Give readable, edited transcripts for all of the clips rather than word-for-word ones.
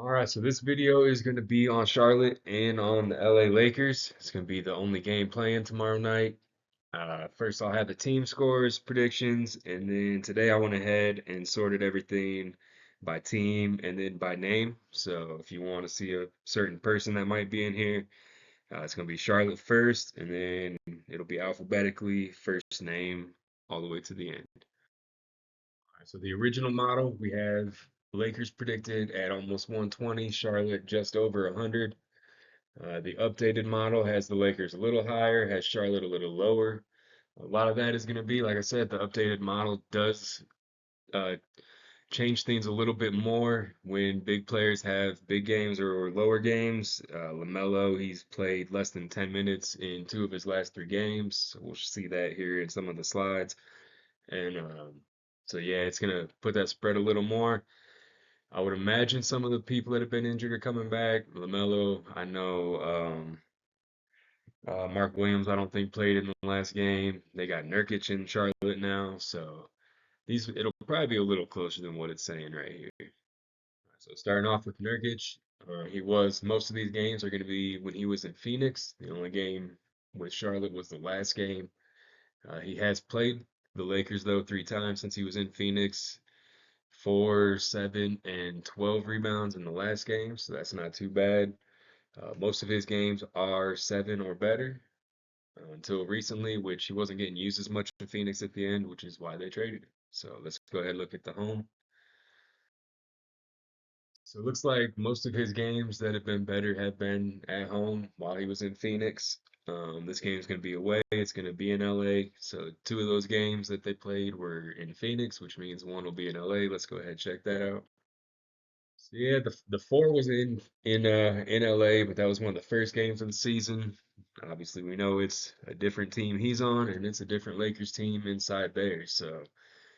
All right, so this video is going to be on Charlotte and on the LA Lakers. It's going to be the only game playing tomorrow night. First, I'll have the team scores, predictions, and then today I went ahead and sorted everything by team and then by name. So if you want to see a certain person that might be in here, it's going to be Charlotte first, and then it'll be alphabetically, first name, all the way to the end. All right, so the original model, we have Lakers predicted at almost 120, Charlotte just over 100. The updated model has the Lakers a little higher, has Charlotte a little lower. A lot of that is going to be, like I said, the updated model does uh, change things a little bit more when big players have big games or lower games. LaMelo, he's played less than 10 minutes in two of his last three games. So we'll see that here in some of the slides. And so, yeah, it's going to put that spread a little more. I would imagine some of the people that have been injured are coming back. LaMelo, I know. Mark Williams, I don't think played in the last game. They got Nurkic in Charlotte now, so these it'll probably be a little closer than what it's saying right here. So starting off with Nurkic, he was most of these games are going to be when he was in Phoenix. The only game with Charlotte was the last game. He has played the Lakers though three times since he was in Phoenix. 4, 7, and 12 rebounds in the last game, so that's not too bad. Most of his games are seven or better, until recently, which he wasn't getting used as much in Phoenix at the end, which is why they traded him. So let's go ahead and look at the home. So it looks like most of his games that have been better have been at home while he was in Phoenix. This game is going to be away. It's going to be in LA. So two of those games that they played were in Phoenix, which means one will be in LA. Let's go ahead and check that out. So yeah, the four was in LA, but that was one of the first games of the season. Obviously, we know it's a different team he's on, and it's a different Lakers team inside there. So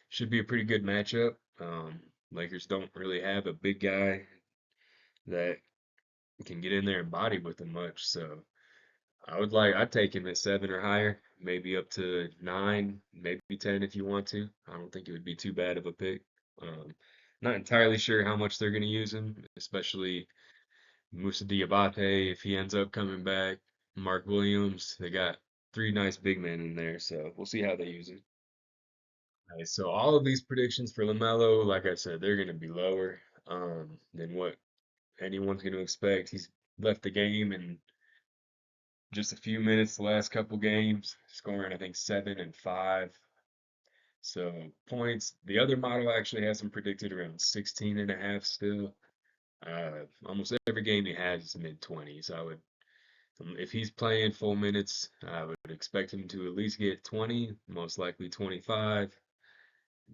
should be a pretty good matchup. Lakers don't really have a big guy that can get in there and body with him much. So I'd take him at seven or higher, maybe up to nine, maybe 10 if you want to. I don't think it would be too bad of a pick. Um, not entirely sure how much they're going to use him, especially Musa Diabate if he ends up coming back. Mark Williams, they got three nice big men in there, so we'll see how they use him. Right, so all of these predictions for LaMelo, like I said, they're going to be lower than what anyone's going to expect. He's left the game in just a few minutes the last couple games, scoring I think 7 and 5. So points. The other model actually has him predicted around 16 and a half still. Almost every game he has is mid 20s. If he's playing full minutes, I would expect him to at least get 20, most likely 25.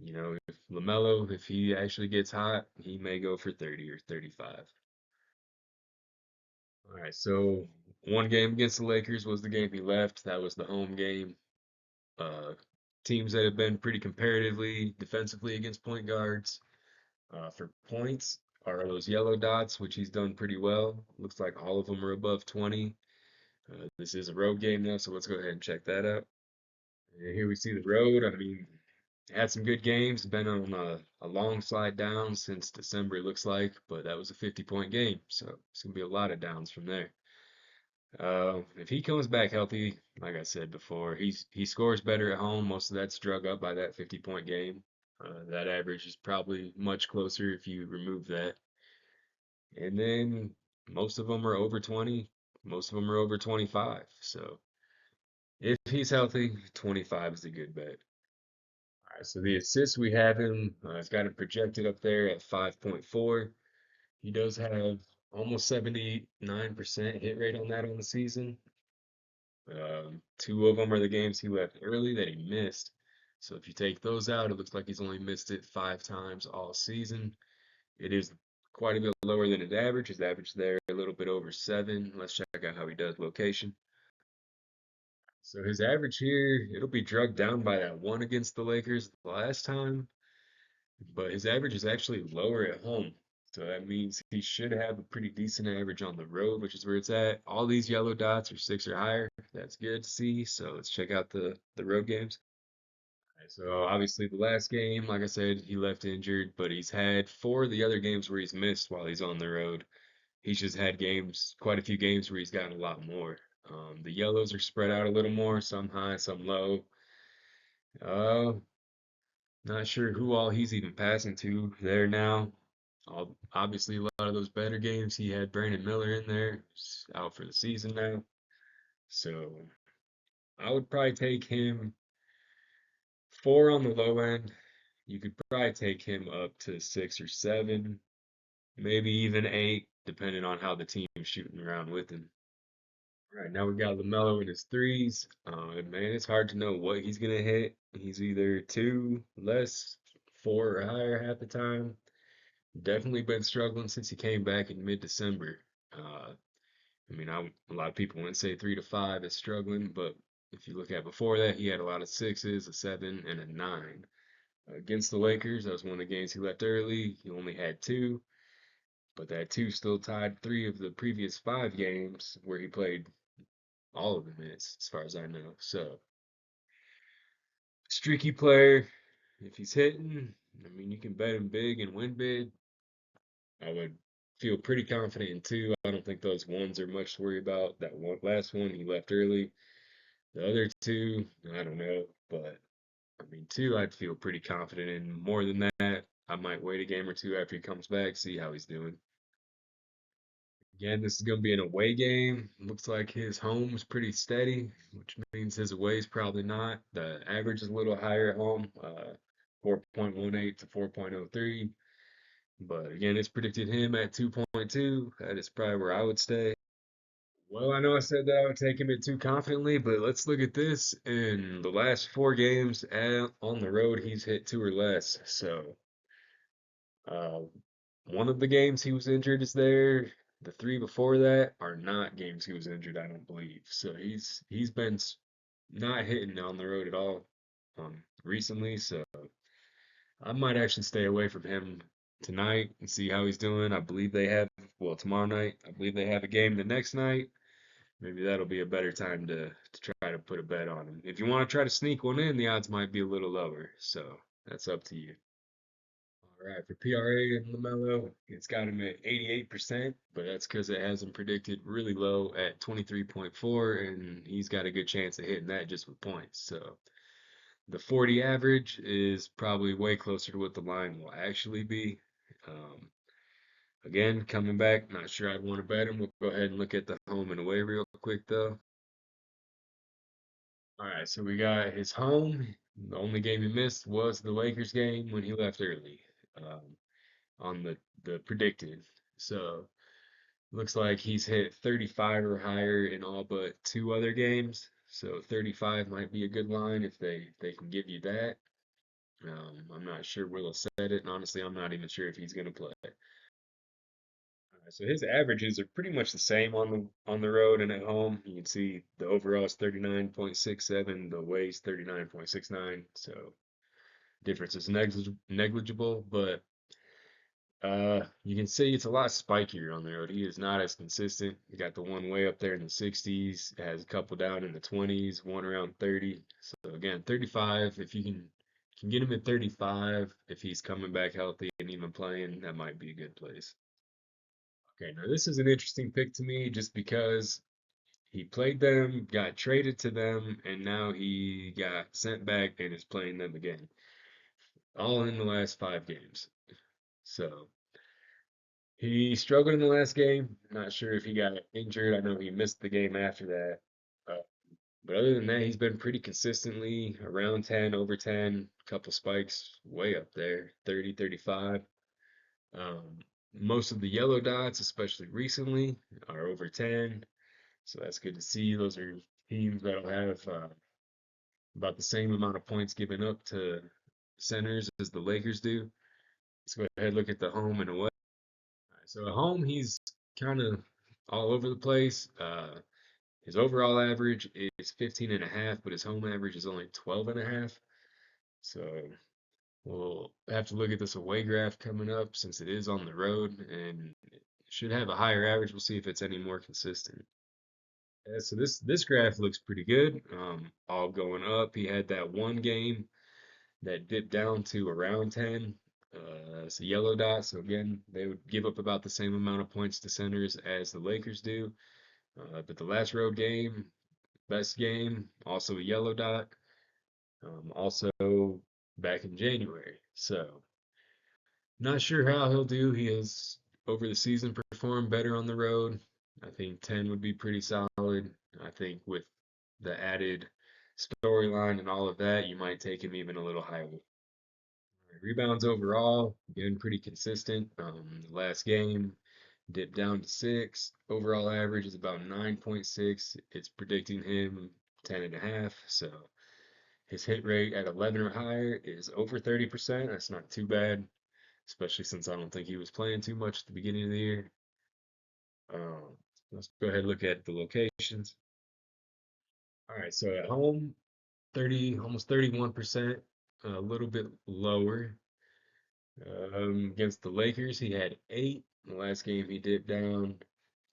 You know, if LaMelo, if he actually gets hot, he may go for 30 or 35. All right, so one game against the Lakers was the game he left. That was the home game. Uh, Teams that have been pretty comparatively defensively against point guards for points are those yellow dots, which he's done pretty well. Looks like all of them are above 20. This is a road game now, so let's go ahead and check that out. And here we see the road. I mean, had some good games. Been on a long slide down since December, it looks like, but that was a 50-point game, so it's gonna be a lot of downs from there. If he comes back healthy, like I said before, he scores better at home. Most of that's drug up by that 50-point game. That average is probably much closer if you remove that. And then most of them are over 20. Most of them are over 25. So if he's healthy, 25 is a good bet. All right, so the assists we have him, it's got him projected up there at 5.4. He does have almost 79% hit rate on that on the season. Two of them are the games he left early that he missed. So if you take those out, it looks like he's only missed it 5 times all season. It is quite a bit lower than his average. His average there a little bit over 7. Let's check out how he does location. So his average here, it'll be drugged down by that one against the Lakers last time, but his average is actually lower at home. So that means he should have a pretty decent average on the road, which is where it's at. All these yellow dots are 6 or higher. That's good to see. So let's check out the road games. So obviously the last game, like I said, he left injured, but he's had four of the other games where he's missed while he's on the road. He's just had games, quite a few games where he's gotten a lot more. The yellows are spread out a little more, some high, some low. Uh, Not sure who all he's even passing to there now. Obviously, a lot of those better games, he had Brandon Miller in there, he's out for the season now. So I would probably take him four on the low end. You could probably take him up to six or seven, maybe even eight, depending on how the team's shooting around with him. All right, now we got LaMelo in his threes. Man, it's hard to know what he's gonna hit. He's either two less, four or higher half the time. Definitely been struggling since he came back in mid-December. A lot of people wouldn't say 3 to 5 is struggling, but if you look at before that, he had a lot of sixes, a seven, and a nine. Against the Lakers, that was one of the games he left early. He only had two, but that two still tied three of the previous 5 games where he played all of the minutes, as far as I know. So, streaky player. If he's hitting, you can bet him big and win big. I would feel pretty confident in two. I don't think those ones are much to worry about. That one, last one, he left early. The other two, I don't know. But, two, I'd feel pretty confident in. More than that, I might wait a game or two after he comes back, see how he's doing. Again, this is going to be an away game. Looks like his home's pretty steady, which means his away's probably not. The average is a little higher at home, 4.18 to 4.03. But again, it's predicted him at 2.2. That is probably where I would stay. Well, I know I said that I would take him at two confidently, but let's look at this. In the last 4 games on the road, he's hit two or less. So Uh, one of the games he was injured is there. The three before that are not games he was injured, I don't believe. So he's been not hitting on the road at all recently. So I might actually stay away from him tonight and see how he's doing. I believe they have, well, tomorrow night. I believe they have a game the next night. Maybe that'll be a better time to try to put a bet on him. If you want to try to sneak one in, the odds might be a little lower. So that's up to you. All right, for PRA and LaMelo, it's got him at 88%, but that's because it has him predicted really low at 23.4, and he's got a good chance of hitting that just with points. So the 40 average is probably way closer to what the line will actually be. Um, Again, coming back, not sure I'd want to bet him. We'll go ahead and look at the home and away real quick, though. All right, so we got his home. The only game he missed was the Lakers game when he left early. Um, on the predicted. So looks like he's hit 35 or higher in all but 2 other games. So 35 might be a good line if they can give you that. I'm not sure where they'll set it, and honestly, I'm not even sure if he's going to play. So his averages are pretty much the same on the road and at home. You can see the overall is 39.67, the weigh's 39.69. So difference is negligible, but you can see it's a lot spikier on the road. He is not as consistent. You got the one way up there in the 60s, has a couple down in the 20s, one around 30. So again, 35. If you can get him at 35, if he's coming back healthy and even playing, that might be a good place. Okay, now this is an interesting pick to me just because he played them, got traded to them, and now he got sent back and is playing them again, all in the last 5 games. So he struggled in the last game. Not sure if he got injured. I know he missed the game after that. Uh, but other than that, he's been pretty consistently around 10, over 10, couple spikes way up there, 30, 35. Um, Most of the yellow dots, especially recently, are over 10. So that's good to see. Those are teams that'll have about the same amount of points given up to centers as the Lakers do. Let's go ahead and look at the home and away. So at home, he's kind of all over the place. His overall average is 15 and a half, but his home average is only 12 and a half. So we'll have to look at this away graph coming up since it is on the road and it should have a higher average. We'll see if it's any more consistent. Yeah, so this graph looks pretty good. All going up. He had that one game that dipped down to around 10. It's a yellow dot, so again, they would give up about the same amount of points to centers as the Lakers do. But the last road game, best game, also a yellow dot, also back in January. So, not sure how he'll do. He has, over the season, performed better on the road. I think 10 would be pretty solid. I think with the added storyline and all of that, you might take him even a little higher. Rebounds overall, again, pretty consistent. Last game dipped down to 6. Overall average is about 9.6. It's predicting him 10.5. So his hit rate at 11 or higher is over 30%. That's not too bad, especially since I don't think he was playing too much at the beginning of the year. Um, let's go ahead and look at the locations. All right, so at home, 30, almost 31%, a little bit lower. Against the Lakers, he had 8. The last game he dipped down.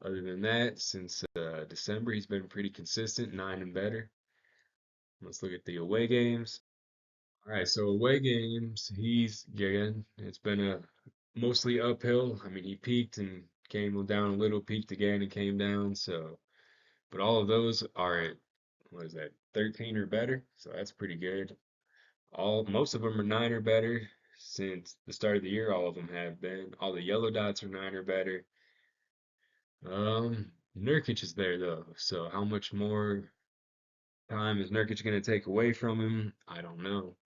Other than that, since December, he's been pretty consistent, 9 and better. Let's look at the away games. All right, so away games, he's again, it's been a mostly uphill. I mean, he peaked and came down a little, peaked again and came down. So, but all of those are at, what is that, 13 or better. So that's pretty good. Most of them are 9 or better since the start of the year. All of them have been. All the yellow dots are 9 or better. Nurkic is there though. So how much more time is Nurkic going to take away from him? I don't know.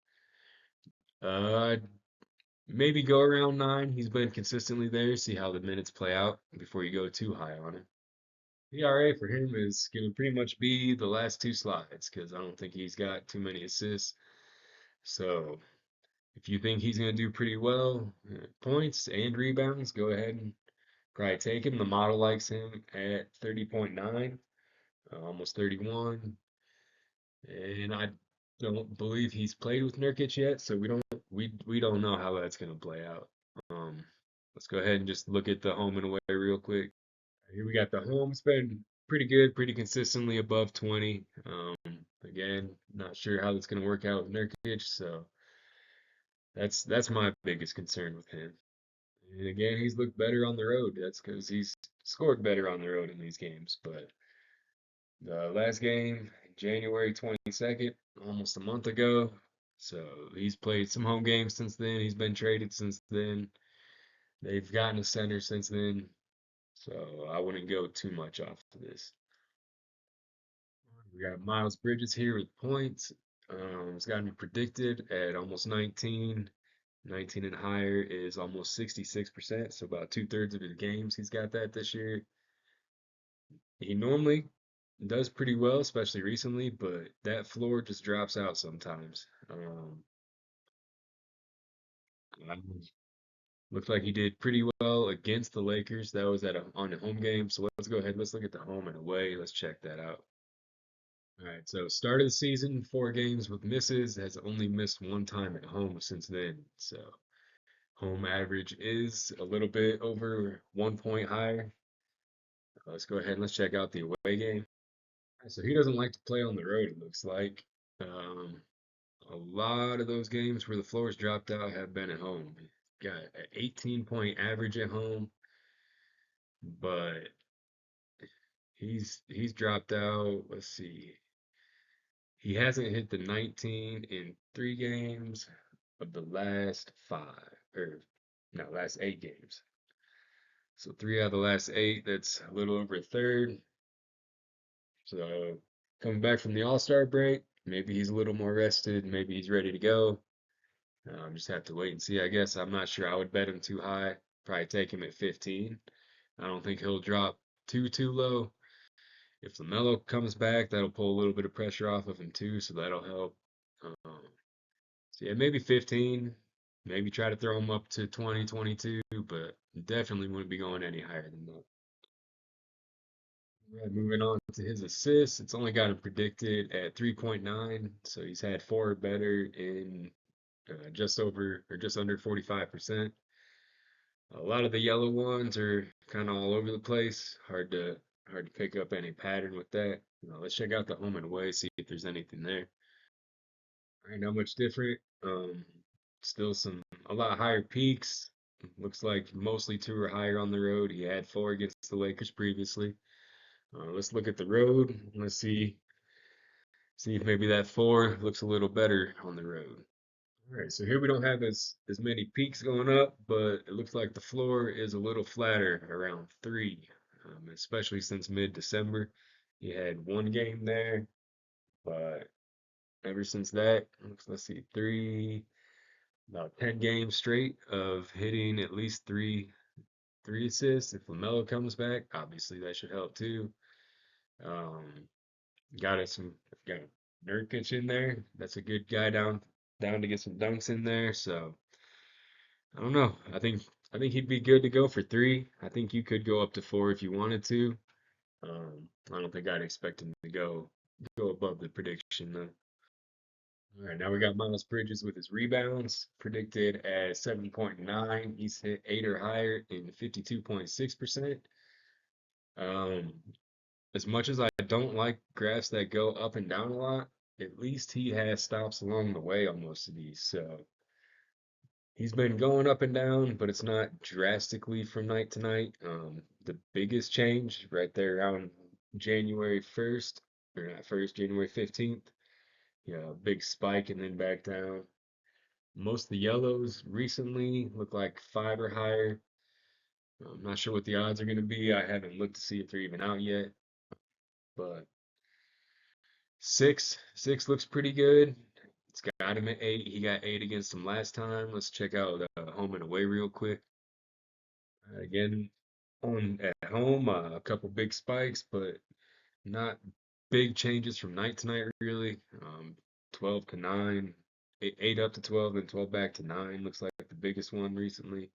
Uh, Maybe go around 9. He's been consistently there. See how the minutes play out before you go too high on him. ERA for him is going to pretty much be the last 2 slides because I don't think he's got too many assists. So if you think he's going to do pretty well, points and rebounds, go ahead and probably take him. The model likes him at 30.9, almost 31. And I don't believe he's played with Nurkic yet, so we don't know how that's going to play out. Um, let's go ahead and just look at the home and away real quick. Here we got the home. It's been pretty good, pretty consistently above 20. Again, not sure how that's going to work out with Nurkic, so that's my biggest concern with him. And again, he's looked better on the road. That's because he's scored better on the road in these games. But the last game, January 22nd, almost a month ago. So he's played some home games since then. He's been traded since then. They've gotten a center since then. So I wouldn't go too much off of this. We got Miles Bridges here with points. It's got to be predicted at almost 19. 19 and higher is almost 66%. So about 2/3 of his games he's got that this year. He normally does pretty well, especially recently, but that floor just drops out sometimes. Looks like he did pretty well against the Lakers. That was on a home game. So let's go ahead. Let's look at the home and away. Let's check that out. All right. So start of the season, 4 games with misses. Has only missed 1 time at home since then. So home average is a little bit over 1 point higher. Let's go ahead and let's check out the away game. All right, so he doesn't like to play on the road, it looks like. Um, A lot of those games where the floors dropped out have been at home. Got an 18-point average at home, but he's dropped out. Let's see. He hasn't hit the 19 in 3 games of the last 5, or no, last 8 games. So 3 out of the last 8, that's a little over a third. So coming back from the All-Star break, maybe he's a little more rested, maybe he's ready to go. Just have to wait and see, I guess. I'm not sure I would bet him too high. Probably take him at 15. I don't think he'll drop too low. If LaMelo comes back, that'll pull a little bit of pressure off of him too, so that'll help. So yeah, maybe 15. Maybe try to throw him up to 20, 22, but definitely wouldn't be going any higher than that. All right, moving on to his assists. It's only got him predicted at 3.9, so he's had 4 better in just over or just under 45%. A lot of the yellow ones are kind of all over the place. Hard to pick up any pattern with that. Let's check out the home and away, see if there's anything there. Ain't not much different. Still a lot higher peaks. Looks like mostly two or higher on the road. He had four against the Lakers previously. Let's look at the road. Let's see if maybe that four looks a little better on the road. All right, so here we don't have as many peaks going up, but it looks like the floor is a little flatter around three, especially since mid-December. He had one game there, but ever since that, let's see, about 10 games straight of hitting at least three assists. If LaMelo comes back, obviously that should help too. Um, got Nurkic in there. That's a good guy down to get some dunks in there. So I don't know. I think he'd be good to go for three. I think you could go up to four if you wanted to. I don't think I'd expect him to go above the prediction though. All right, now we got Miles Bridges with his rebounds predicted at 7.9. He's hit eight or higher in 52.6%. Um, as much as I don't like graphs that go up and down a lot, at least he has stops along the way on most of these. So he's been going up and down, but it's not drastically from night to night. The biggest change right there around January 1st, or not 1st, January 15th. Yeah, big spike and then back down. Most of the yellows recently look like five or higher. I'm not sure what the odds are going to be. I haven't looked to see if they're even out yet, but six looks pretty good. It's got him at eight. He got eight against him last time. Let's check out home and away real quick. Again, on at home, a couple big spikes, but not big changes from night to night really. 12 to 9, 8 up to 12, and 12 back to 9 looks like the biggest one recently.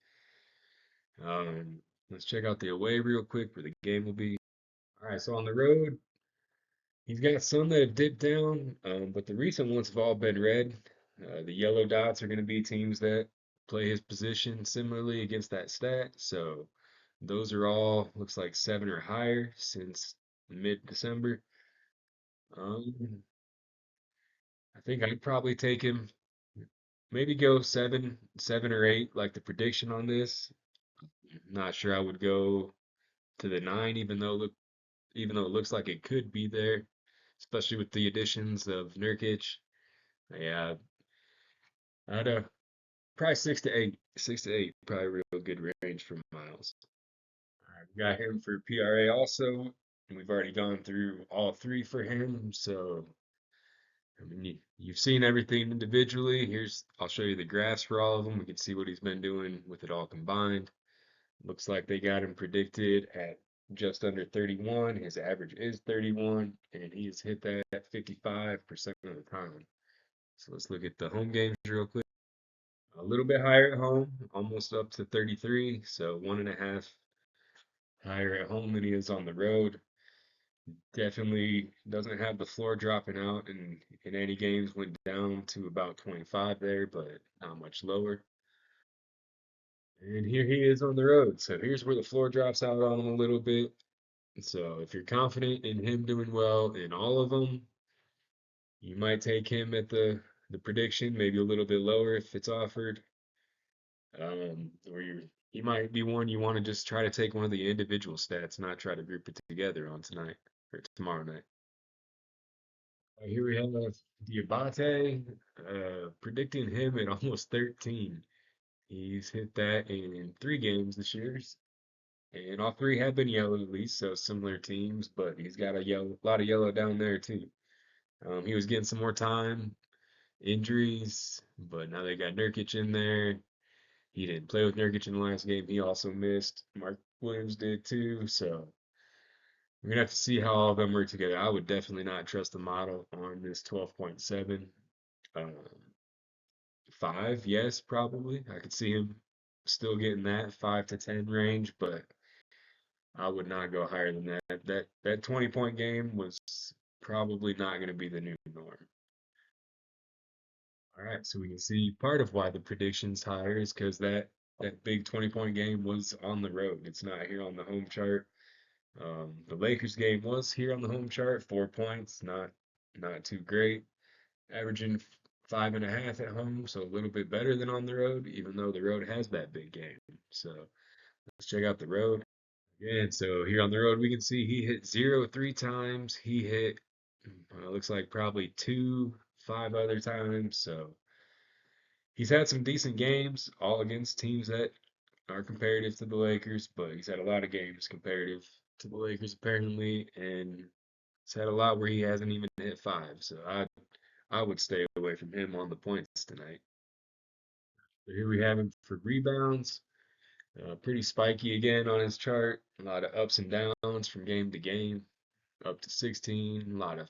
Let's check out the away real quick where the game will be. All right, so on the road, he's got some that have dipped down, but the recent ones have all been red. The yellow dots are going to be teams that play his position similarly against that stat. So those are all, looks like seven or higher since mid-December. Um, I think I'd probably take him, maybe go seven or eight, like the prediction on this. Not sure I would go to the nine, even though it looks like it could be there, especially with the additions of Nurkic. Yeah, I'd probably six to eight. Six to eight, probably a real good range for Miles. All right, we got him for PRA also. And we've already gone through all three for him, so I mean you've seen everything individually. I'll show you the graphs for all of them. We can see what he's been doing with it all combined. Looks like they got him predicted at just under 31. His average is 31, and he has hit that 55% of the time. So let's look at the home games real quick. A little bit higher at home, almost up to 33. So 1.5 higher at home than he is on the road. Definitely doesn't have the floor dropping out, and in any games went down to about 25 there, but not much lower. And here he is on the road. So here's where the floor drops out on him a little bit. So if you're confident in him doing well in all of them, you might take him at the prediction, maybe a little bit lower if it's offered. Or he might be one you want to just try to take one of the individual stats, not try to group it together on tonight or tomorrow night. Here we have Diabate, predicting him at almost 13. He's hit that in three games this year, and all three have been yellow at least, so similar teams, but he's got a lot of yellow down there too. He was getting some more time, injuries, but now they got Nurkic in there. He didn't play with Nurkic in the last game. He also missed. Mark Williams did too, so we're gonna have to see how all of them work together. I would definitely not trust the model on this 12.7. Um, five, yes, probably. I could see him still getting that 5 to 10 range, but I would not go higher than that. That 20-point game was probably not going to be the new norm. All right, so we can see part of why the prediction's higher is because that big 20-point game was on the road. It's not here on the home chart. The Lakers game was here on the home chart, 4 points, not too great, averaging 5.5 at home, so a little bit better than on the road, even though the road has that big game. So let's check out the road. And so here on the road, we can see he hit zero 3 times. He hit, looks like probably two, 5 other times. So he's had some decent games, all against teams that are comparative to the Lakers, but he's had a lot of games comparative to the Lakers apparently, and he's had a lot where he hasn't even hit five. So I would stay away from him on the points tonight. So here we have him for rebounds. Pretty spiky again on his chart. A lot of ups and downs from game to game, up to 16, a lot of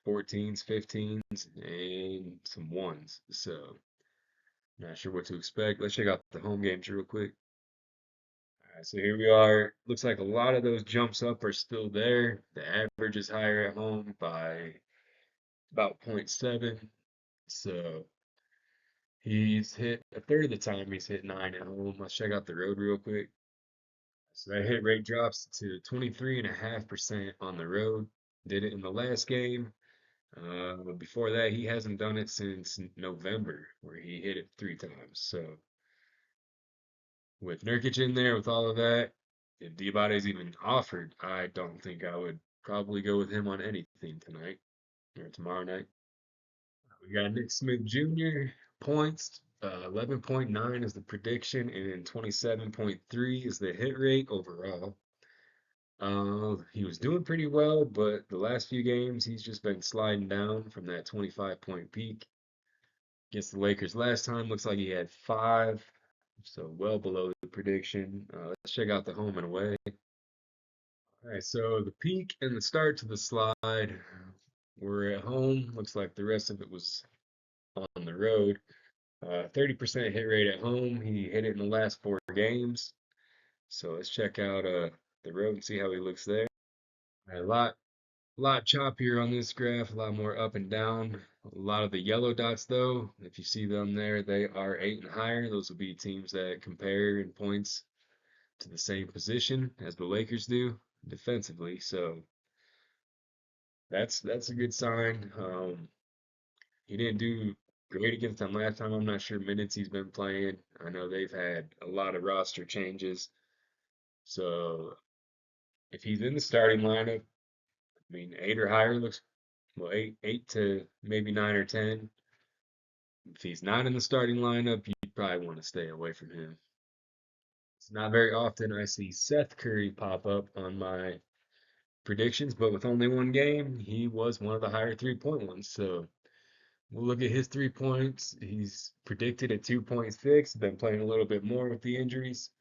14s, 15s, and some ones. So not sure what to expect. Let's check out the home games real quick. All right, so here we are. Looks like a lot of those jumps up are still there. The average is higher at home by about zero point 0.7. So he's hit a third of the time he's hit nine at home. Let's check out the road real quick. So that hit rate drops to 23.5% on the road. Did it in the last game. But before that, he hasn't done it since November, where he hit it 3 times. So with Nurkic in there, with all of that, if Diabate's even offered, I don't think I would probably go with him on anything tonight or tomorrow night. We got Nick Smith Jr. points. 11.9 is the prediction, and 27.3 is the hit rate overall. He was doing pretty well, but the last few games he's just been sliding down from that 25-point peak. Against the Lakers last time, looks like he had five, so well below the prediction. Let's check out the home and away. All right, so the peak and the start to the slide were at home. Looks like the rest of it was on the road. 30% hit rate at home. He hit it in the last 4 games. So let's check out the road and see how he looks there. All right, a lot choppier on this graph, a lot more up and down. A lot of the yellow dots, though, if you see them there, they are 8 and higher. Those will be teams that compare in points to the same position as the Lakers do defensively. So that's a good sign. He didn't do great against them last time. I'm not sure minutes he's been playing. I know they've had a lot of roster changes. So if he's in the starting lineup, I mean, 8 or higher looks well, eight to maybe 9 or 10. If he's not in the starting lineup, you probably want to stay away from him. It's not very often I see Seth Curry pop up on my predictions, but with only 1 game, he was one of the higher 3-point ones. So we'll look at his 3 points. He's predicted at 2.6, been playing a little bit more with the injuries.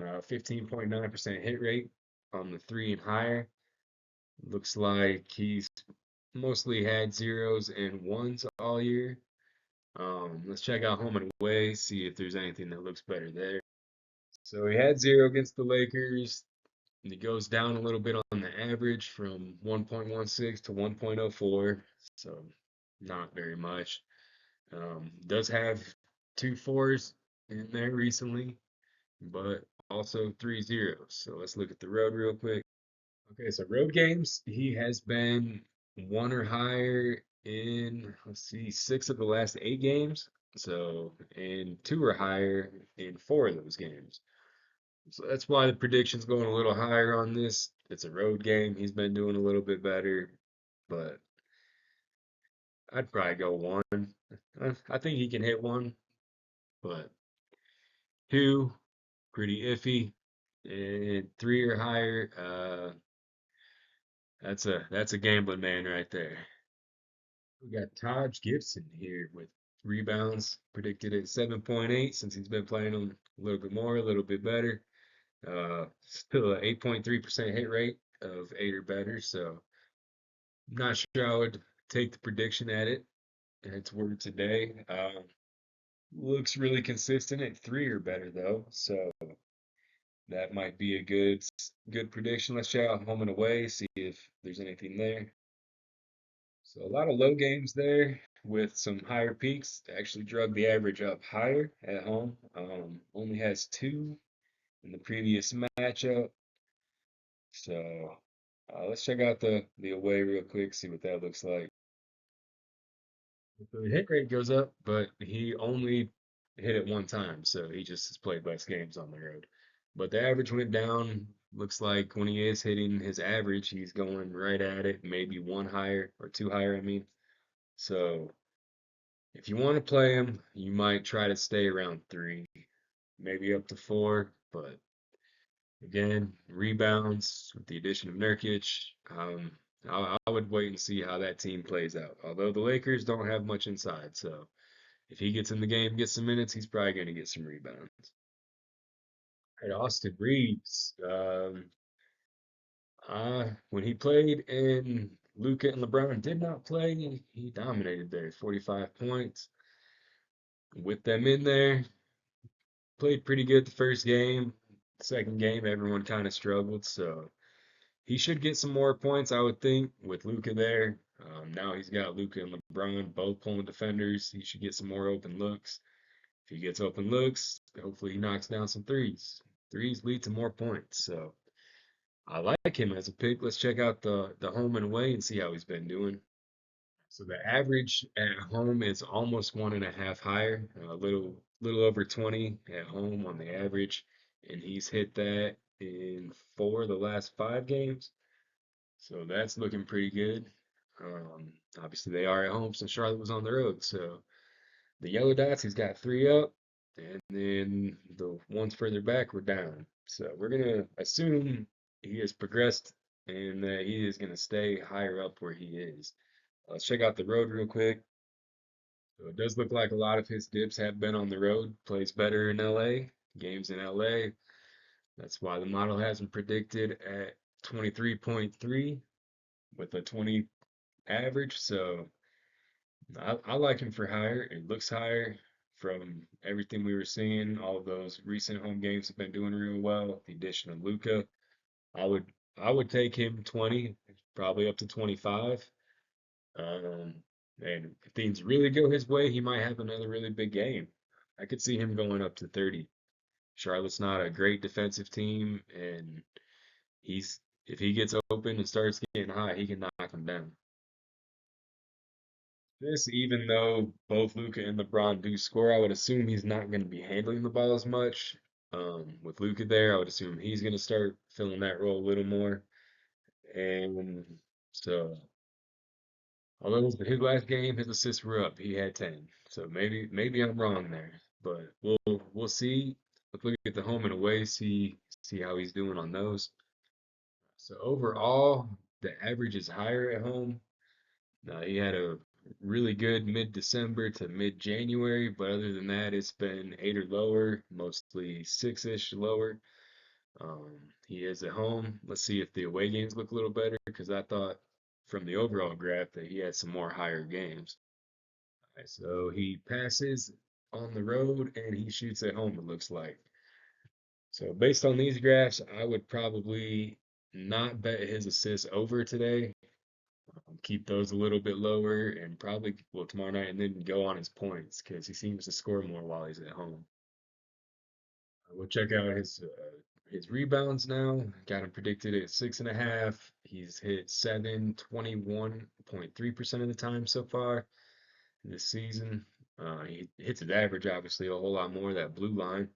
15.9% hit rate on the three and higher. Looks like he's mostly had zeros and ones all year. Let's check out home and away, see if there's anything that looks better there. So he had zero against the Lakers. And he goes down a little bit on the average from 1.16 to 1.04, so not very much. Does have 2 4s in there recently, but also 3 zeros. So let's look at the road real quick. Okay, so road games, he has been 1 or higher in, let's see, 6 of the last 8 games. So, and 2 or higher in 4 of those games. So that's why the prediction's going a little higher on this. It's a road game. He's been doing a little bit better, but I'd probably go one. I think he can hit one, but two, pretty iffy. And 3 or higher, that's a gambling man right there. We got Taj Gibson here with rebounds predicted at 7.8 since he's been playing them a little bit more, a little bit better. Still an 8.3% hit rate of 8 or better. So I'm not sure I would take the prediction at it. Its word today. Looks really consistent at 3 or better though. So that might be a good prediction. Let's check out home and away, see if there's anything there. So a lot of low games there with some higher peaks. Actually drug the average up higher at home. Only has 2 in the previous matchup. So let's check out the away real quick, see what that looks like. The hit rate goes up, but he only hit it one time, so he just has played less games on the road. But the average went down. Looks like when he is hitting his average, he's going right at it, maybe one higher or two higher, I mean. So if you want to play him, you might try to stay around three, maybe up to four. But again, rebounds with the addition of Nurkic, I would wait and see how that team plays out. Although the Lakers don't have much inside, so if he gets in the game, gets some minutes, he's probably going to get some rebounds. Right, Austin Reeves, when he played and Luka and LeBron did not play, he dominated there, 45 points. With them in there, played pretty good the first game. Second game, everyone kind of struggled, so he should get some more points, I would think, with Luka there. Now he's got Luka and LeBron both pulling defenders. He should get some more open looks. If he gets open looks, hopefully he knocks down some threes. Threes lead to more points. So I like him as a pick. Let's check out the home and away and see how he's been doing. So the average at home is almost 1.5 higher, a little over 20 at home on the average, and he's hit that in four of the last five games. So that's looking pretty good. Obviously they are at home since Charlotte was on the road. So the yellow dots, he's got three up, and then the ones further back were down. So we're gonna assume he has progressed and that he is gonna stay higher up where he is. Let's check out the road real quick. So it does look like a lot of his dips have been on the road. Plays better in LA, games in LA. That's why the model has him predicted at 23.3 with a 20 average. So I like him for higher. It looks higher from everything we were seeing. All of those recent home games have been doing real well. The addition of Luca, I would I would take him 20, probably up to 25. Um, and if things really go his way, he might have another really big game. I could see him going up to 30. Charlotte's not a great defensive team, and he's if he gets open and starts getting high, he can knock him down. This, even though both Luca and LeBron do score, I would assume he's not going to be handling the ball as much. With Luca there, I would assume he's going to start filling that role a little more. And so, although it was his last game, his assists were up. He had 10. So maybe I'm wrong there, but we'll see. Let's look at the home and away, see how he's doing on those. So overall, the average is higher at home. He had a really good mid-December to mid-January, but other than that, it's been eight or lower, mostly six-ish lower. He is at home. Let's see if the away games look a little better, because I thought from the overall graph that he had some more higher games. All right, so he passes on the road and he shoots at home, it looks like. So based on these graphs, I would probably not bet his assists over today. Keep those a little bit lower and probably well tomorrow night and then go on his points because he seems to score more while he's at home. We'll check out his rebounds now. Got him predicted at 6.5. He's hit 21.3% of the time so far this season. He hits his average obviously a whole lot more, that blue line.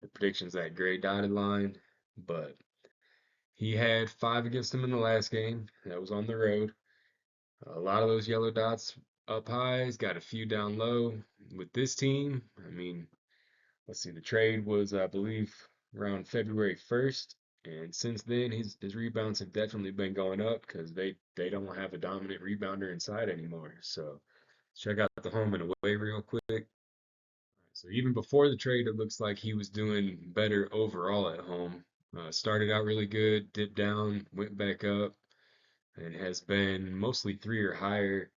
The prediction's that gray dotted line, but he had five against him in the last game. That was on the road. A lot of those yellow dots up high. He's got a few down low. With this team, I mean, let's see, the trade was, I believe, around February 1st. And since then, his rebounds have definitely been going up because they don't have a dominant rebounder inside anymore. So let's check out the home and away real quick. So even before the trade, it looks like he was doing better overall at home. Started out really good, dipped down, went back up, and has been mostly three or higher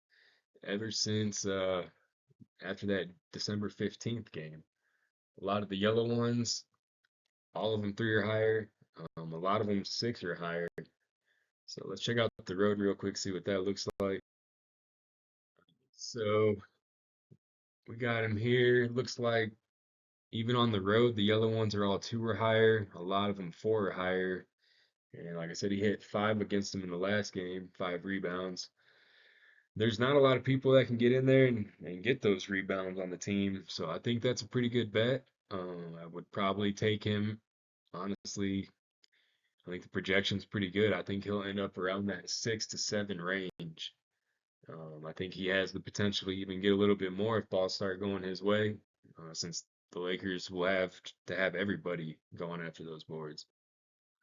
ever since after that December 15th game. A lot of the yellow ones, all of them three or higher. A lot of them six or higher. So let's check out the road real quick, see what that looks like. So we got him here. Looks like even on the road, the yellow ones are all two or higher. A lot of them four or higher. And like I said, he hit five against him in the last game, five rebounds. there's not a lot of people that can get in there and get those rebounds on the team. So I think that's a pretty good bet. I would probably take him. Honestly, I think the projection's pretty good. I think he'll end up around that 6 to 7 range. I think he has the potential to even get a little bit more if balls start going his way, since the Lakers will have to have everybody going after those boards.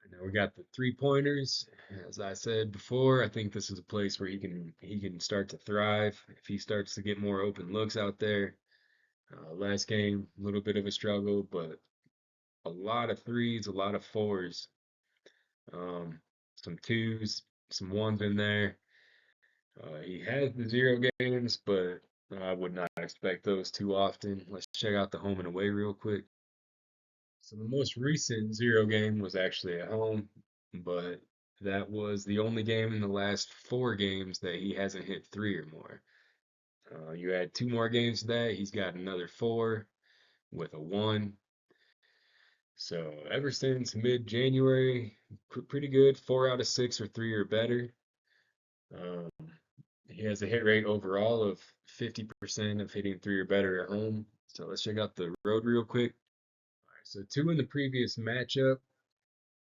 And now we got the three pointers. As I said before, I think this is a place where he can start to thrive if he starts to get more open looks out there. Last game, a little bit of a struggle, but a lot of threes, a lot of fours, um, some twos, some ones in there. He has the 0 games, but I would not expect those too often. Let's check out the home and away real quick. So the most recent 0 game was actually at home, but that was the only game in the last 4 games that he hasn't hit three or more. You add 2 more games to that, he's got another four with a one. So ever since mid-January, pretty good. 4 out of 6 or three or better. Um, he has a hit rate overall of 50% of hitting three or better at home. So let's check out the road real quick. All right, so two in the previous matchup,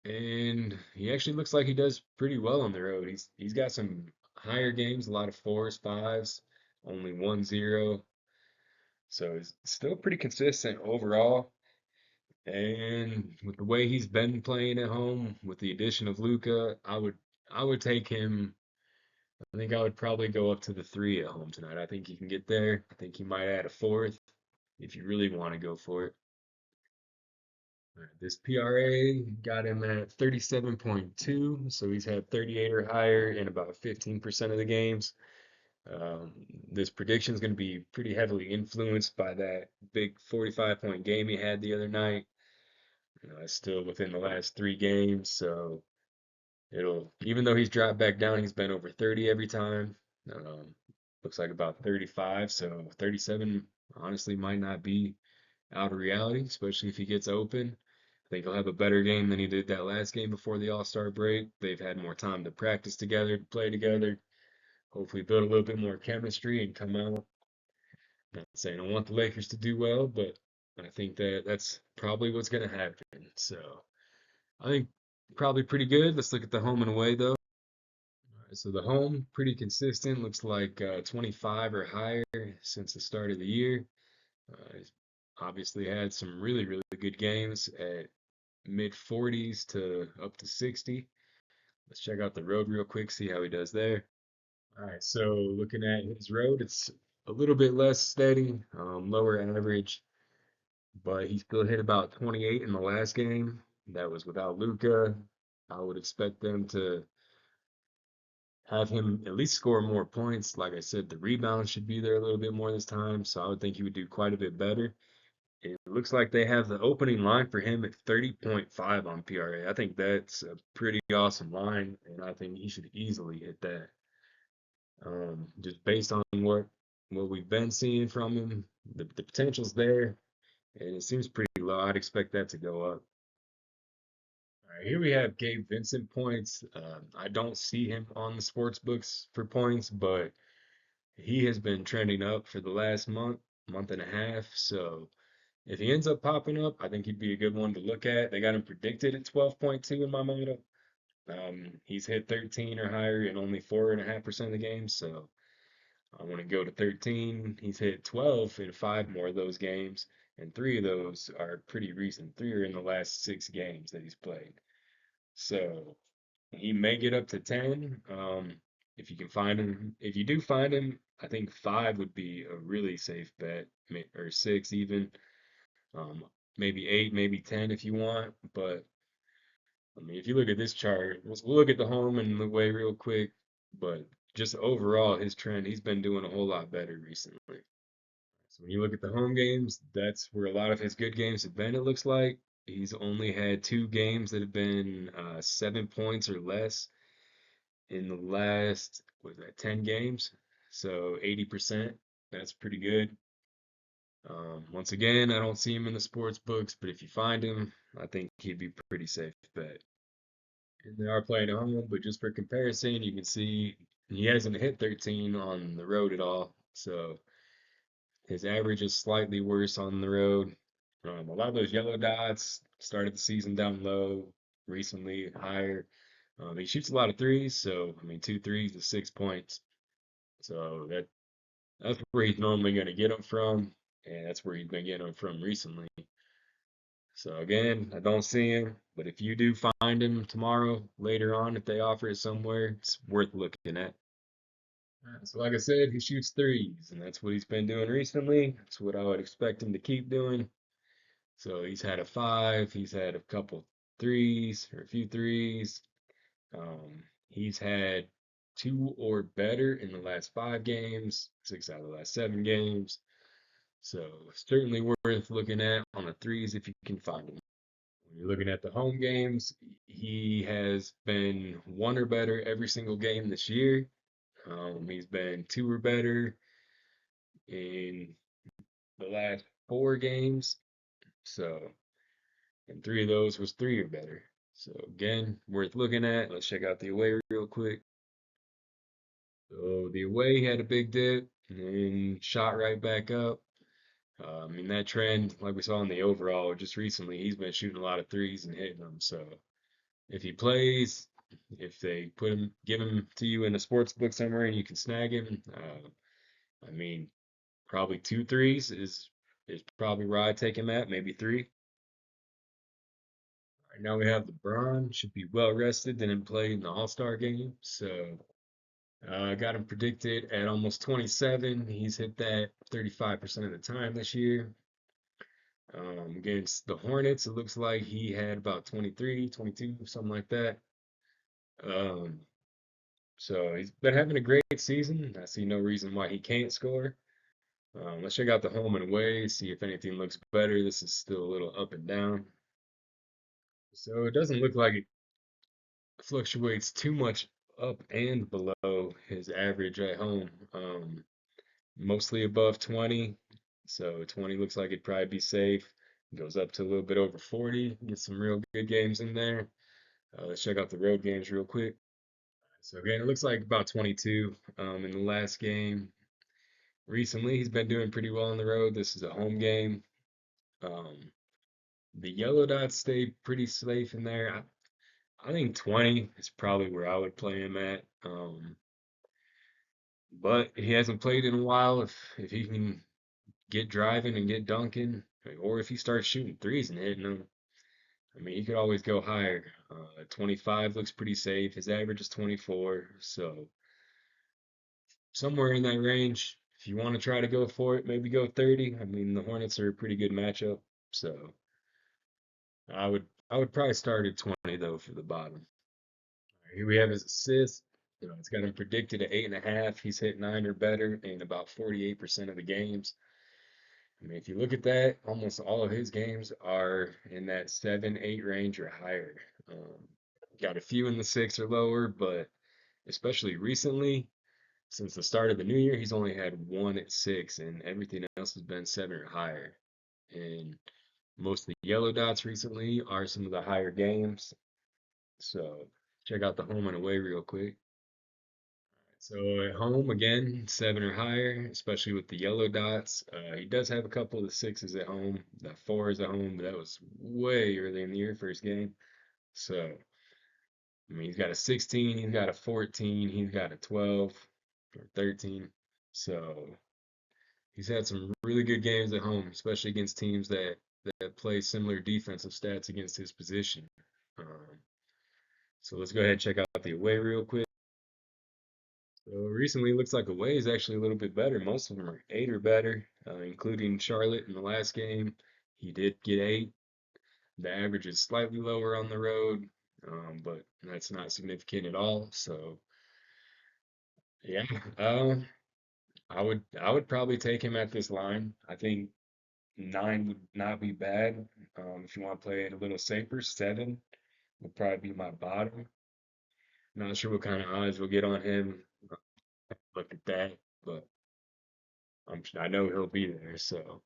and he actually looks like he does pretty well on the road. He's got some higher games, a lot of fours, fives, only 1-0. So he's still pretty consistent overall. And with the way he's been playing at home, with the addition of Luca, I would take him. I think I would probably go up to the three at home tonight. I think he can get there. I think he might add a fourth if you really want to go for it. All right, this PRA got him at 37.2, so he's had 38 or higher in about 15% of the games. Um, this prediction is going to be pretty heavily influenced by that big 45-point game he had the other night. It's still within the last 3 games, so it'll, even though he's dropped back down, he's been over 30 every time. Um, looks like about 35, so 37 honestly might not be out of reality, especially if he gets open. I think he'll have a better game than he did that last game before the All-Star break. They've had more time to practice together, to play together, hopefully build a little bit more chemistry and come out. Not saying I want the Lakers to do well, but I think that that's probably what's going to happen. So I think probably pretty good. Let's look at the home and away though. So the home pretty consistent. Looks like 25 or higher since the start of the year. He's obviously had some really, really good games at mid 40s to up to 60. Let's check out the road real quick, see how he does there. All right, so looking at his road, it's a little bit less steady, lower average, but he still hit about 28 in the last game. That was without Luca. I would expect them to have him at least score more points. Like I said, the rebound should be there a little bit more this time, so I would think he would do quite a bit better. It looks like they have the opening line for him at 30.5 on PRA. I think that's a pretty awesome line, and I think he should easily hit that. Just based on what we've been seeing from him, the potential's there, and it seems pretty low. I'd expect that to go up. All right, here we have Gabe Vincent points. I don't see him on the sports books for points, but he has been trending up for the last month and a half. So if he ends up popping up, I think he'd be a good one to look at. They got him predicted at 12.2 in my model. He's hit 13 or higher in only 4.5% of the games. So I want to go to 13. He's hit 12 in 5 more of those games, and 3 of those are pretty recent. 3 are in the last 6 games that he's played. So he may get up to 10. If you can find him, if you do find him, I think 5 would be a really safe bet, or 6 even. Um, maybe 8, maybe 10 if you want. But I mean, if you look at this chart, we'll look at the home and the way real quick. But just overall, his trend, he's been doing a whole lot better recently. So when you look at the home games, that's where a lot of his good games have been, it looks like. He's only had 2 games that have been 7 points or less in the last, was that 10 games? So 80%. That's pretty good. Once again, I don't see him in the sports books, but if you find him, I think he'd be pretty safe bet. and they are playing at home, but just for comparison, you can see he hasn't hit 13 on the road at all. So his average is slightly worse on the road. A lot of those yellow dots started the season down low, recently higher. He shoots a lot of threes, so I mean, two threes is 6 points. So that's where he's normally going to get them from, and that's where he's been getting them from recently. So again, I don't see him, but if you do find him tomorrow later on, if they offer it somewhere, it's worth looking at. So like I said, he shoots threes, and that's what he's been doing recently. That's what I would expect him to keep doing. So he's had a five, he's had a couple threes or a few threes. He's had two or better in the last 5 games, 6 out of the last 7 games. So certainly worth looking at on the threes if you can find them. When you're looking at the home games, he has been one or better every single game this year. He's been two or better in the last 4 games. So, and 3 of those was three or better. So again, worth looking at. Let's check out the away real quick. So the away had a big dip and then shot right back up. I mean that trend, like we saw in the overall, just recently, he's been shooting a lot of threes and hitting them. So if he plays, if they give him to you in a sports book somewhere and you can snag him, I mean, probably two threes is probably where I take him at, maybe three. Right now we have LeBron, should be well rested, didn't play in the All-Star game, so I got him predicted at almost 27. He's hit that 35% of the time this year. Against the Hornets, it looks like he had about 23, 22, something like that. Um, so he's been having a great season. I see no reason why he can't score. Let's check out the home and away, see if anything looks better. This is still a little up and down. So it doesn't look like it fluctuates too much up and below his average at home. Mostly above 20. So 20 looks like it'd probably be safe. Goes up to a little bit over 40. Get some real good games in there. Let's check out the road games real quick. So again, it looks like about 22 in the last game. Recently, he's been doing pretty well on the road. This is a home game. Um, the yellow dots stay pretty safe in there. I think 20 is probably where I would play him at. But he hasn't played in a while. If he can get driving and get dunking, or if he starts shooting threes and hitting them, I mean, he could always go higher. 25 looks pretty safe. His average is 24, so somewhere in that range. If you want to try to go for it, maybe go 30. I mean, the Hornets are a pretty good matchup, so I would probably start at 20 though for the bottom. Here we have his assists. It's got him predicted at 8.5. He's hit 9 or better in about 48% of the games. I mean, if you look at that, almost all of his games are in that 7, 8 range or higher. Um, got a few in the 6 or lower, but especially recently, since the start of the new year, he's only had one at 6, and everything else has been 7 or higher. And most of the yellow dots recently are some of the higher games. So check out the home and away real quick. So at home again, 7 or higher, especially with the yellow dots. He does have a couple of the sixes at home. The four is at home, but that was way early in the year, first game. So I mean, he's got a 16, he's got a 14, he's got a 12 or 13. So he's had some really good games at home, especially against teams that play similar defensive stats against his position. Um, so let's go ahead and check out the away real quick. So recently, it looks like away is actually a little bit better. Most of them are 8 or better, including Charlotte in the last game. He did get 8. The average is slightly lower on the road, but that's not significant at all. So yeah, I would probably take him at this line. I think 9 would not be bad. If you want to play it a little safer, 7 would probably be my bottom. Not sure what kind of odds we'll get on him. Look at that, but I know he'll be there. So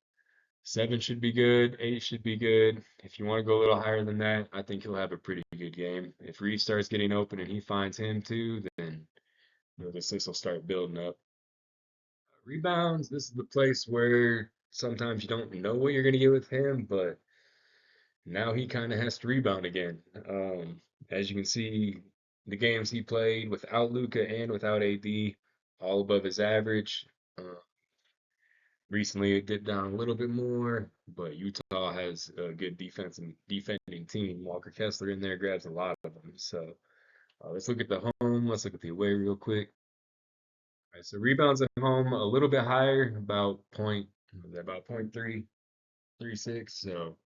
Seven should be good. Eight should be good. If you want to go a little higher than that, I think he'll have a pretty good game. If Reed starts getting open and he finds him too, then the assists will start building up. Rebounds, this is the place where sometimes you don't know what you're going to get with him, but now he kind of has to rebound again. As you can see, the games he played without Luca and without AD, all above his average. Uh, Recently, it dipped down a little bit more, but Utah has a good defense and defending team. Walker Kessler in there grabs a lot of them. So let's look at the home. Let's look at the away real quick. All right, so rebounds at home a little bit higher, about point, was that about 0.336. So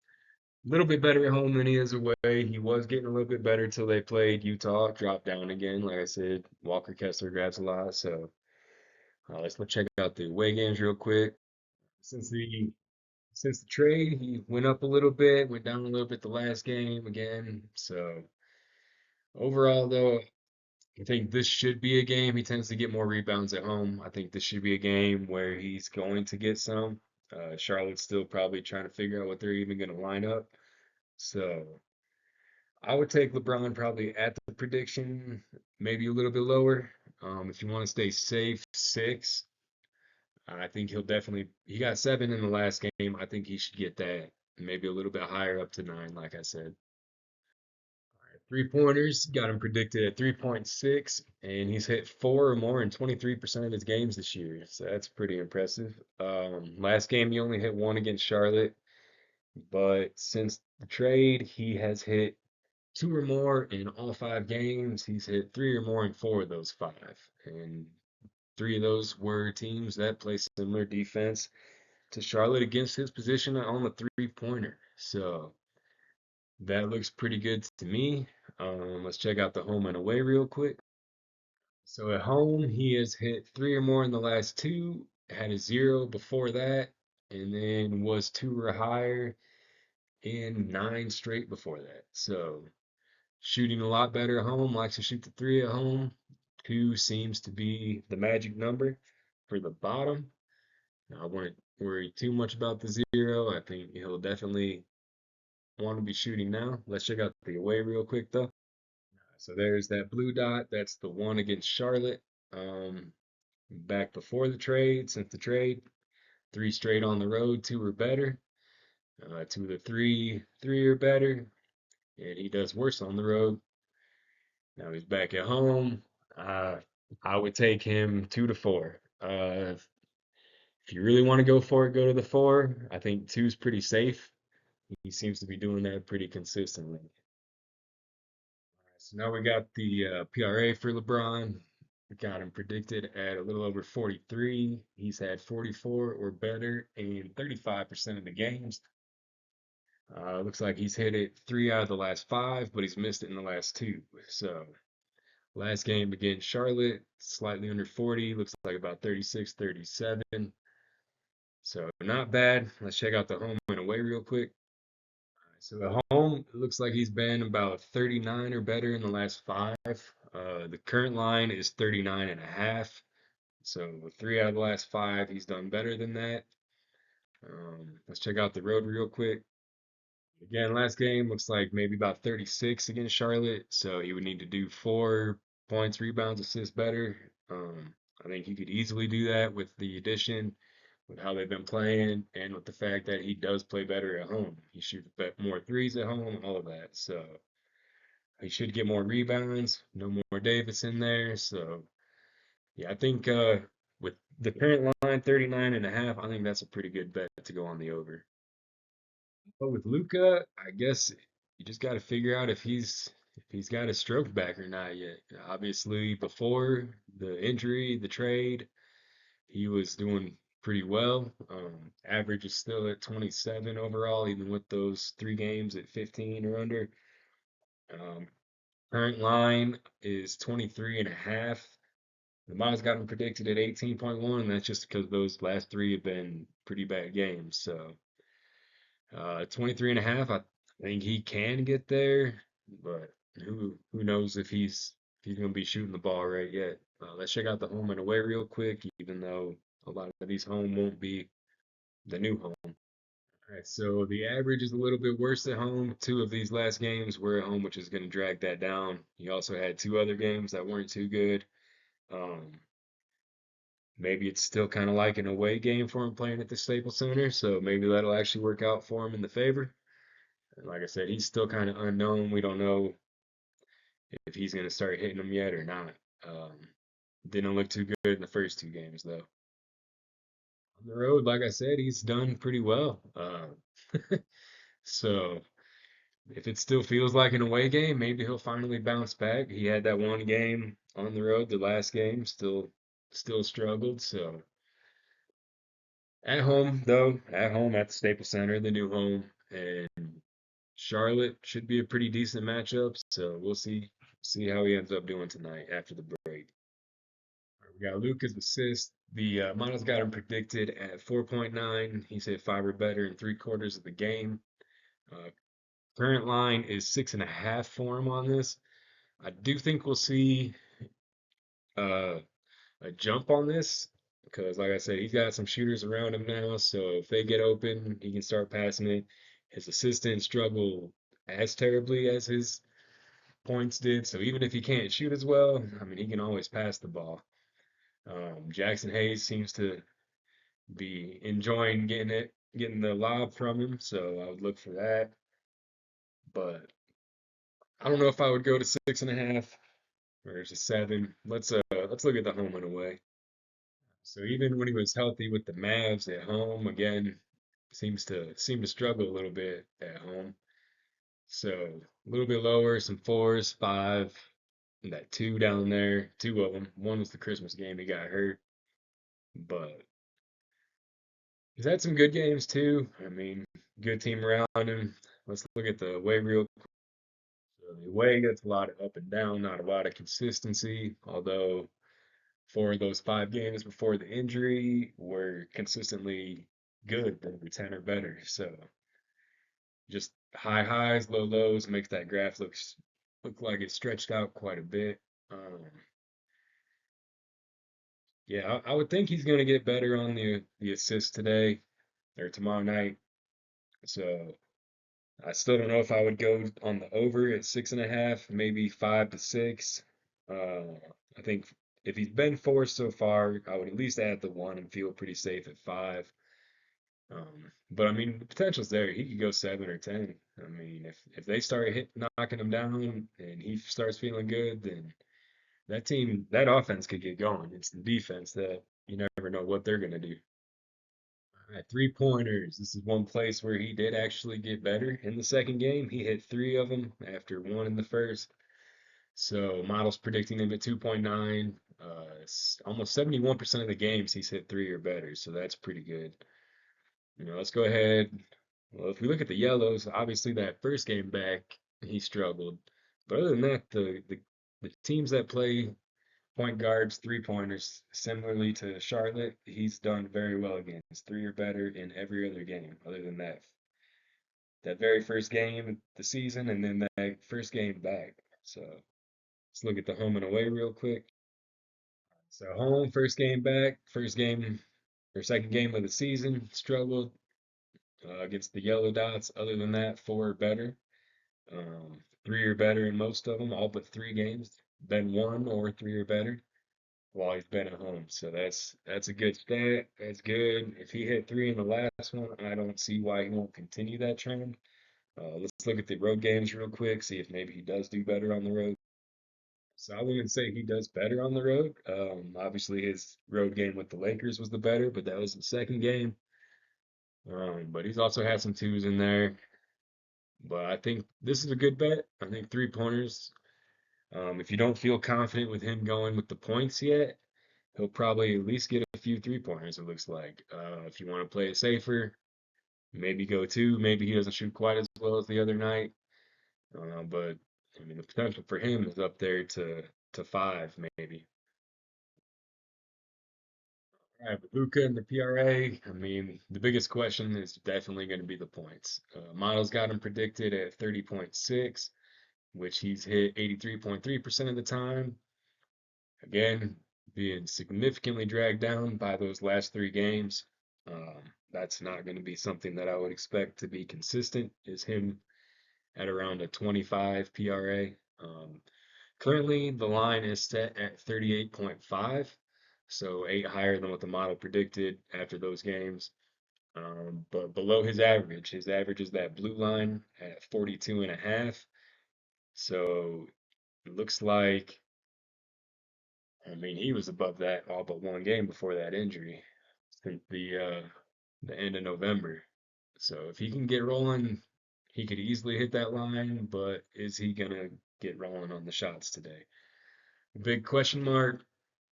a little bit better at home than he is away. He was getting a little bit better till they played Utah, dropped down again. Like I said, Walker Kessler grabs a lot. So let's check out the away games real quick. Since the since the trade, he went up a little bit, went down a little bit the last game again. So overall, though, I think this should be a game. He tends to get more rebounds at home. I think this should be a game where he's going to get some. Charlotte's still probably trying to figure out what they're even going to line up. So I would take LeBron probably at the prediction, maybe a little bit lower. If you want to stay safe, six. I think he'll definitely. He got seven in the last game. I think he should get that, maybe a little bit higher up to nine, like I said. 3 pointers got him predicted at 3.6, and he's hit four or more in 23% of his games this year. So that's pretty impressive. Last game he only hit one against Charlotte, but since the trade, he has hit two or more in all 5 games. He's hit three or more in four of those five, and three of those were teams that play similar defense to Charlotte against his position on the 3 pointer. So that looks pretty good to me. Let's check out the home and away real quick. So at home, he has hit three or more in the last two, had a zero before that, and then was two or higher in 9 straight before that. So shooting a lot better at home, likes to shoot the three at home. Two seems to be the magic number for the bottom. Now, I wouldn't worry too much about the zero. I think he'll definitely want to be shooting now. Let's check out the away real quick though. So there's that blue dot. That's the one against Charlotte. Um, Back before the trade, since the trade, 3 straight on the road, two or better. Two of the three or better, and he does worse on the road. Now he's back at home. Uh, I would take him 2 to 4. If you really want to go for it, go to the four. I think two's pretty safe. He seems to be doing that pretty consistently. So now we got the PRA for LeBron. We got him predicted at a little over 43. He's had 44 or better in 35% of the games. Looks like he's hit it 3 out of the last 5, but he's missed it in the last two. So last game against Charlotte, slightly under 40. Looks like about 36, 37. So not bad. Let's check out the home and away real quick. So at home, it looks like he's been about 39 or better in the last 5. The current line is 39 and a half. So with 3 out of the last 5, he's done better than that. Let's check out the road real quick. Again, last game looks like maybe about 36 against Charlotte. So he would need to do 4 points, rebounds, assists better. I think he could easily do that with the addition, with how they've been playing, and with the fact that he does play better at home. He shoots more threes at home, all of that. So he should get more rebounds. No more Davis in there. So yeah, I think with the current line 39 and a half, I think that's a pretty good bet to go on the over. But with Luca, I guess you just got to figure out if he's got his stroke back or not yet. Obviously, before the injury, the trade, he was doing pretty well. Average is still at 27 overall, even with those 3 games at 15 or under. Um, Current line is 23 and a half. The mod's got him predicted at 18.1, and that's just because those last 3 have been pretty bad games. So 23 and a half, I think he can get there, but who knows if he's going to be shooting the ball right yet. Let's check out the home and away real quick, even though a lot of these home won't be the new home. All right, so the average is a little bit worse at home. Two of these last games were at home, which is going to drag that down. He also had two other games that weren't too good. Um, Maybe it's still kind of like an away game for him playing at the Staples Center, so maybe that'll actually work out for him in the favor. And like I said, he's still kind of unknown. We don't know if he's going to start hitting them yet or not. Um, didn't look too good in the first two games, though. On the road, like I said, he's done pretty well. So if it still feels like an away game, maybe he'll finally bounce back. He had that one game on the road, the last game, still struggled. So at home, though, at home at the Staples Center, the new home, and Charlotte should be a pretty decent matchup. So we'll see how he ends up doing tonight after the break. We got Luka's assist. The models got him predicted at 4.9. He's hit five or better in three-quarters of the game. Uh, Current line is 6.5 for him on this. I do think we'll see uh, a jump on this because, like I said, he's got some shooters around him now. So if they get open, he can start passing it. His assistants struggle as terribly as his points did. So even if he can't shoot as well, I mean, he can always pass the ball. Jackson Hayes seems to be enjoying getting the lob from him. So I would look for that. But I don't know if I would go to 6.5 or is it 7. Let's look at the home and away. So even when he was healthy with the Mavs at home, again, seem to struggle a little bit at home. So a little bit lower, some fours, five, and that two down there, two of them. One was the Christmas game, he got hurt, but he's had some good games too. I mean, good team around him. Let's look at the away real quick. So the away gets a lot of up and down, not a lot of consistency, although four of those five games before the injury were consistently good. They were 10 or better. So just high highs, low lows makes that graph look like it's stretched out quite a bit. Um, yeah, I would think he's going to get better on the assist today or tomorrow night. So I still don't know if I would go on the over at 6.5, maybe 5 to 6. Uh, I think if he's been four so far, I would at least add the one and feel pretty safe at 5. But I mean, the potential's there. He could go 7 or 10. I mean, if they start knocking him down and he starts feeling good, then that offense could get going. It's the defense that you never know what they're gonna do. All right, three-pointers. This is one place where he did actually get better in the second game. He hit three of them after one in the first. So models predicting him at 2.9. Almost 71% of the games he's hit three or better. So that's pretty good. Let's go ahead. Well, if we look at the yellows, obviously that first game back, he struggled. But other than that, the teams that play point guards, three-pointers, similarly to Charlotte, he's done very well against three or better in every other game, other than that very first game of the season and then that first game back. So let's look at the home and away real quick. So home, first game back, first game or second game of the season, struggled against the yellow dots. Other than that, four or better. Three or better in most of them, all but three games. Been one or three or better while he's been at home. So that's a good stat. That's good. If he hit three in the last one, I don't see why he won't continue that trend. Let's look at the road games real quick, see if maybe he does do better on the road. So I wouldn't say he does better on the road. Obviously his road game with the Lakers was the better, but that was the second game. But he's also had some twos in there. But I think this is a good bet. I think three-pointers. If you don't feel confident with him going with the points yet, he'll probably at least get a few three-pointers, it looks like. If you want to play it safer, maybe go two. Maybe he doesn't shoot quite as well as the other night. But I mean, the potential for him is up there to 5, maybe. All right, with Luca and the PRA, I mean, the biggest question is definitely going to be the points. Models got him predicted at 30.6, which he's hit 83.3% of the time. Again, being significantly dragged down by those last three games. that's not going to be something that I would expect to be consistent, is him at around a 25 PRA. Currently, the line is set at 38.5, so 8 higher than what the model predicted after those games. But below his average. His average is that blue line at 42 and a half. So it looks like, I mean, he was above that all but one game before that injury since the end of November. So if he can get rolling, he could easily hit that line, but is he gonna get rolling on the shots today? Big question mark.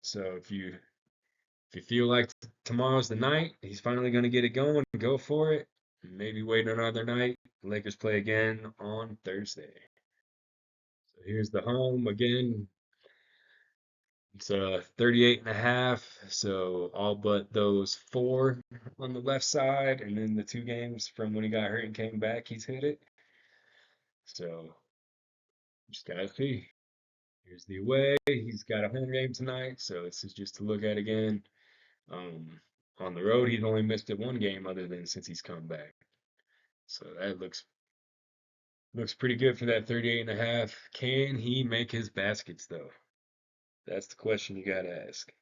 So if you feel like tomorrow's the night, he's finally gonna get it going, go for it. Maybe wait another night. Lakers play again on Thursday. So here's the home again. It's 38 and a half, so all but those four on the left side, and then the 2 games from when he got hurt and came back, he's hit it. So just gotta see. Here's the away. He's got a home game tonight, so this is just to look at again. Um, on the road, he's only missed it 1 game other than since he's come back. So that looks pretty good for that 38 and a half. Can he make his baskets though? That's the question you gotta ask.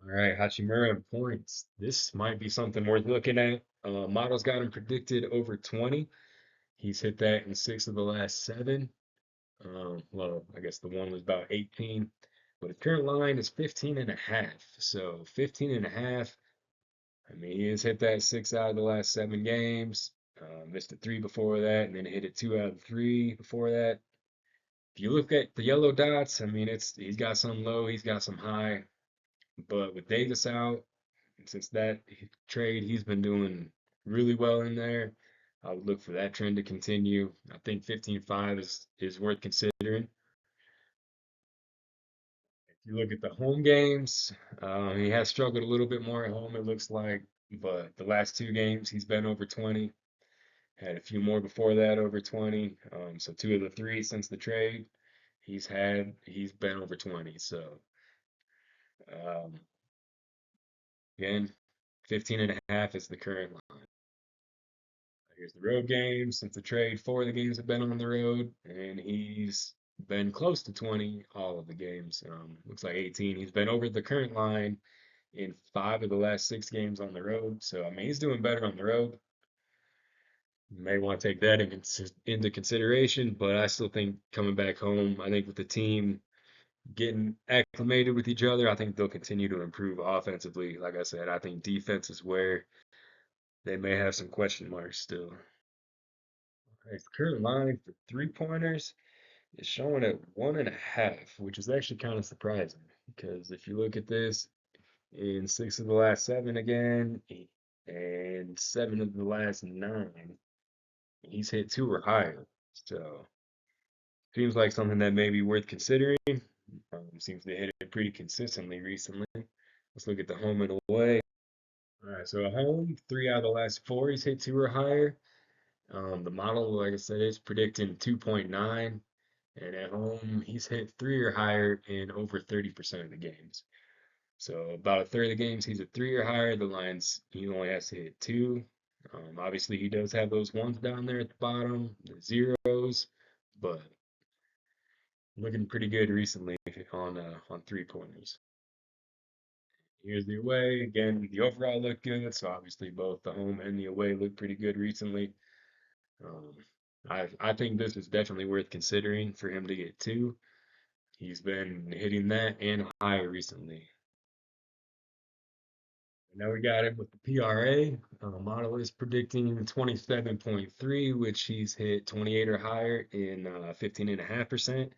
All right, Hachimura and points. This might be something worth looking at. Models got him predicted over 20. He's hit that in 6 of the last 7. Well, I guess the one was about 18. But his current line is 15 and a half. So 15 and a half. I mean, he has hit that 6 out of the last 7 games. Missed a 3 before that, and then hit it 2 out of 3 before that. If you look at the yellow dots, I mean, he's got some low, he's got some high. But with Davis out, since that trade, he's been doing really well in there. I would look for that trend to continue. I think 15.5 is worth considering. If you look at the home games, he has struggled a little bit more at home, it looks like. But the last 2 games, he's been over 20. Had a few more before that over 20. So 2 of the 3 since the trade, he's been over 20. So um, again, 15 and a half is the current line. Here's the road games. Since the trade, 4 of the games have been on the road, and he's been close to 20 all of the games. Looks like 18. He's been over the current line in 5 of the last 6 games on the road. So I mean, he's doing better on the road. You may want to take that into consideration, but I still think coming back home, I think with the team getting acclimated with each other, I think they'll continue to improve offensively. Like I said, I think defense is where they may have some question marks still. His current line for 3 pointers is showing at 1.5, which is actually kind of surprising because if you look at this in 6 of the last 7 again, and 7 of the last 9, he's hit 2 or higher. So seems like something that may be worth considering. Seems to hit it pretty consistently recently. Let's look at the home and away. All right, so at home, 3 out of the last 4 he's hit 2 or higher. The model, like I said, is predicting 2.9, and at home he's hit 3 or higher in over 30% of the games. So about a third of the games he's at 3 or higher. The lines he only has to hit 2. Obviously he does have those ones down there at the bottom, the zeros, but looking pretty good recently on 3 pointers. Here's the away. Again, the overall looked good, so obviously both the home and the away look pretty good recently. Um, I think this is definitely worth considering for him to get 2. He's been hitting that and higher recently. Now we got him with the PRA. Model is predicting 27.3, which he's hit 28 or higher in 15.5%.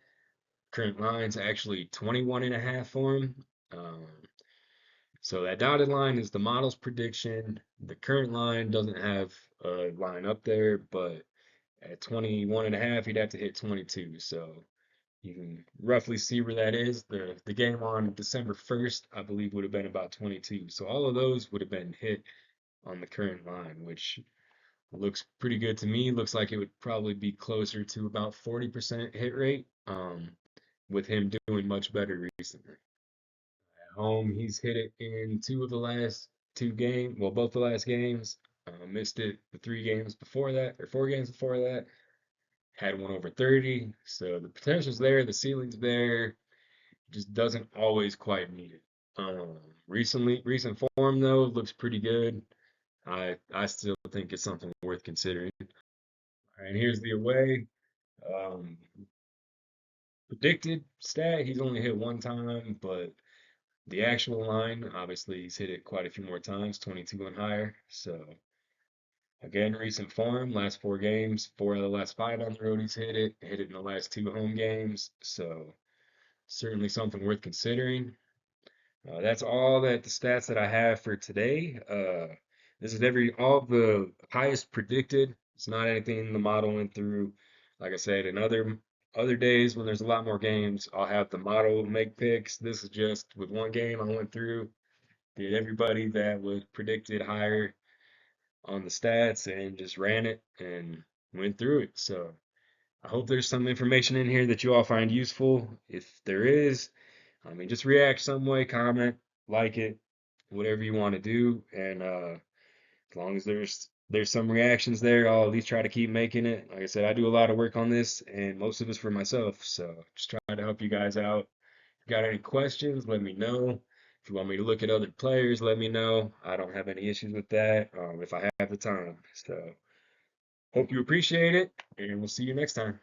Current line's actually 21.5 for him. Um, so that dotted line is the model's prediction. The current line doesn't have a line up there, but at 21.5, he'd have to hit 22. So you can roughly see where that is. The game on December 1st, I believe, would have been about 22. So all of those would have been hit on the current line, which looks pretty good to me. Looks like it would probably be closer to about 40% hit rate, with him doing much better recently. At home, he's hit it in 2 of the last both the last games. Missed it the 3 games before that, or 4 games before that. Had one over 30, so the potential's there, the ceiling's there, just doesn't always quite meet it. Recent form though looks pretty good. I still think it's something worth considering. And here's the away. Um, Predicted stat, he's only hit one time, but the actual line, obviously, he's hit it quite a few more times, 22 and higher. So again, recent form, last 4 games, 4 of the last 5 on the road, he's hit it in the last 2 home games. So certainly something worth considering. That's all that the stats that I have for today. This is all the highest predicted. It's not anything the model went through. Like I said, in other days when there's a lot more games, I'll have the model make picks. This is just with one game I went through, did everybody that was predicted higher on the stats and just ran it and went through it. So I hope there's some information in here that you all find useful. If there is, I mean, just react some way, comment, like it, whatever you want to do, and as long as there's some reactions there, I'll at least try to keep making it. Like I said, I do a lot of work on this, and most of it's for myself, so just trying to help you guys out. If you got any questions, let me know. If you want me to look at other players, let me know. I don't have any issues with that, if I have the time. So hope you appreciate it, and we'll see you next time.